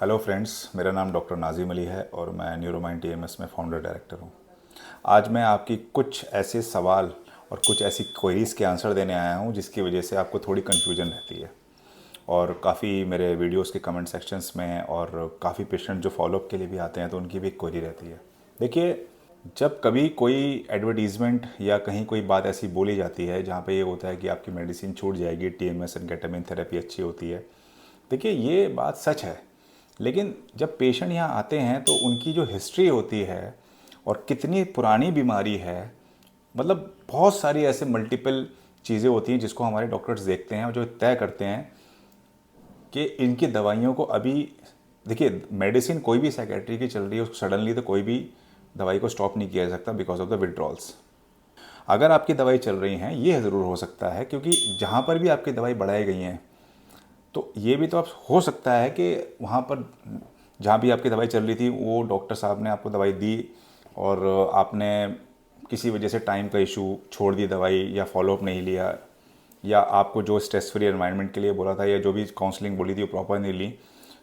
Hello friends, मेरा नाम doctor Nazim Ali है और मैं न्यूरोमाइंड टीएमएस में फाउंडर डायरेक्टर हूँ। आज मैं आपकी कुछ ऐसे सवाल और कुछ ऐसी क्वेरीज़ के आंसर देने आया हूँ जिसकी वजह से आपको थोड़ी कन्फ्यूजन रहती है। और काफ़ी मेरे वीडियोस के कमेंट सेक्शंस में और काफ़ी पेशेंट जो फॉलोअप के लिए भी आते हैं तो उनकी भी एक क्वेरी रहती है। देखिए, जब कभी कोई एडवर्टीज़मेंट या कहीं कोई बात ऐसी बोली जाती है जहाँ पे ये होता है कि आपकी मेडिसिन छूट जाएगी, टीएमएस एंड केटामिन थेरेपी अच्छी होती है। देखिए, ये बात सच है, लेकिन जब पेशेंट यहाँ आते हैं तो उनकी जो हिस्ट्री होती है और कितनी पुरानी बीमारी है, मतलब बहुत सारी ऐसे मल्टीपल चीज़ें होती हैं जिसको हमारे डॉक्टर्स देखते हैं और जो तय करते हैं कि इनकी दवाइयों को अभी। देखिए, मेडिसिन कोई भी साइकेट्री की चल रही है, उसको सडनली तो कोई भी दवाई को स्टॉप नहीं किया जा सकता बिकॉज ऑफ द विड्रॉल्स। अगर आपकी दवाई चल रही हैं, ये ज़रूर हो सकता है क्योंकि जहाँ पर भी आपकी दवाई बढ़ाई गई हैं तो ये भी तो आप हो सकता है कि वहाँ पर जहाँ भी आपकी दवाई चल रही थी वो डॉक्टर साहब ने आपको दवाई दी और आपने किसी वजह से टाइम का इशू छोड़ दी दवाई या फॉलोअप नहीं लिया, या आपको जो स्ट्रेस फ्री एनवायरनमेंट के लिए बोला था या जो भी काउंसलिंग बोली थी वो प्रॉपर नहीं ली।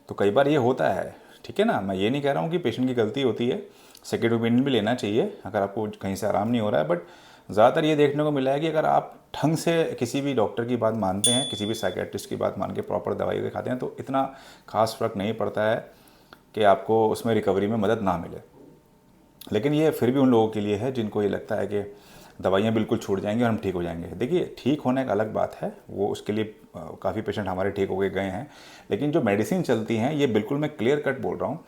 तो कई बार ये होता है, ठीक है ना। मैं ये नहीं कह रहा हूँ कि पेशेंट की गलती होती है, सेकेंड ओपिनियन भी लेना चाहिए अगर आपको कहीं से आराम नहीं हो रहा है। बट ज़्यादातर ये देखने को मिला है कि अगर आप ढंग से किसी भी डॉक्टर की बात मानते हैं, किसी भी साइकेट्रिस्ट की बात मान के प्रॉपर दवाई खाते हैं तो इतना खास फ़र्क नहीं पड़ता है कि आपको उसमें रिकवरी में मदद ना मिले। लेकिन ये फिर भी उन लोगों के लिए है जिनको ये लगता है कि दवाइयाँ बिल्कुल छूट जाएंगी और हम ठीक हो जाएंगे। देखिए, ठीक होने का अलग बात है, वो उसके लिए काफ़ी पेशेंट हमारे ठीक होके गए हैं। लेकिन जो मेडिसिन चलती हैं, ये बिल्कुल मैं क्लियर कट बोल रहा हूँ,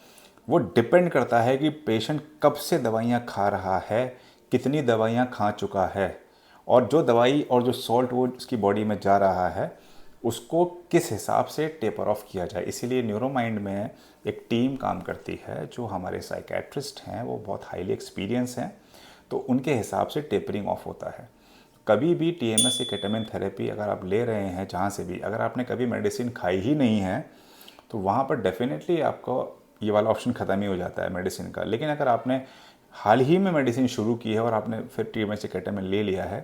वो डिपेंड करता है कि पेशेंट कब से दवाइयाँ खा रहा है, कितनी दवाइयाँ खा चुका है, और जो दवाई और जो सॉल्ट वो उसकी बॉडी में जा रहा है उसको किस हिसाब से टेपर ऑफ किया जाए। इसीलिए न्यूरोमाइंड में एक टीम काम करती है, जो हमारे साइकेट्रिस्ट हैं वो बहुत हाईली एक्सपीरियंस हैं, तो उनके हिसाब से टेपरिंग ऑफ होता है। कभी भी टीएमएस या केटामिन थेरेपी अगर आप ले रहे हैं जहाँ से भी, अगर आपने कभी मेडिसिन खाई ही नहीं है तो वहाँ पर डेफिनेटली आपको ये वाला ऑप्शन ख़त्म ही हो जाता है मेडिसिन का। लेकिन अगर आपने हाल ही में मेडिसिन शुरू की है और आपने फिर टीएमएस या केटामिन ले लिया है,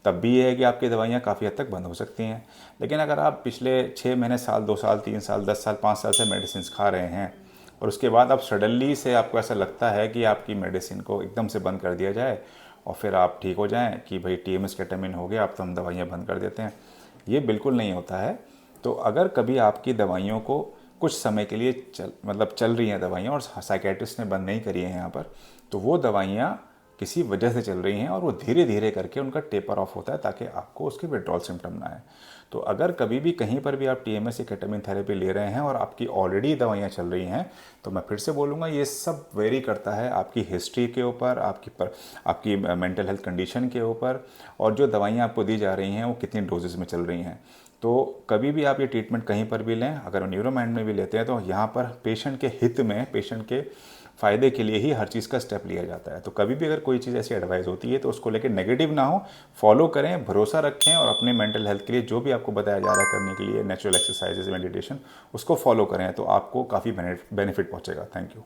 तब भी ये है कि आपकी दवाइयाँ काफ़ी हद तक बंद हो सकती हैं। लेकिन अगर आप पिछले 6 महीने, साल, 2 साल, 3 साल, 10 साल, 5 साल से मेडिसिन खा रहे हैं और उसके बाद आप सडनली से आपको ऐसा लगता है कि आपकी मेडिसिन को एकदम से बंद कर दिया जाए और फिर आप ठीक हो जाएं कि भाई टीएमएस केटामिन हो गया, अब तो हम दवाइयाँ बंद कर देते हैं, ये बिल्कुल नहीं होता है। तो अगर कभी आपकी दवाइयों को कुछ समय के लिए चल रही हैं दवाइयाँ और साइकेट्रिस्ट ने बंद नहीं करी है यहाँ पर, तो वो दवाइयाँ किसी वजह से चल रही हैं और वो धीरे धीरे करके उनका टेपर ऑफ होता है ताकि आपको उसके विड्रॉल सिम्टम ना आए। तो अगर कभी भी कहीं पर भी आप टीएमएस या केटामिन थेरेपी ले रहे हैं और आपकी ऑलरेडी दवाइयाँ चल रही हैं, तो मैं फिर से बोलूँगा ये सब वेरी करता है आपकी हिस्ट्री के ऊपर, आपकी मेंटल हेल्थ कंडीशन के ऊपर, और जो दवाइयाँ आपको दी जा रही हैं वो कितनी डोजेज़ में चल रही हैं। तो कभी भी आप ये ट्रीटमेंट कहीं पर भी लें, अगर न्यूरोमाइंड में भी लेते हैं तो यहाँ पर पेशेंट के हित में, पेशेंट के फ़ायदे के लिए ही हर चीज़ का स्टेप लिया जाता है। तो कभी भी अगर कोई चीज़ ऐसी एडवाइस होती है तो उसको लेकर नेगेटिव ना हो, फॉलो करें, भरोसा रखें और अपने मेंटल हेल्थ के लिए जो भी आपको बताया जा रहा है करने के लिए, नेचुरल एक्सरसाइजेज, मेडिटेशन, उसको फॉलो करें तो आपको काफ़ी बेनिफिट पहुँचेगा। Thank you.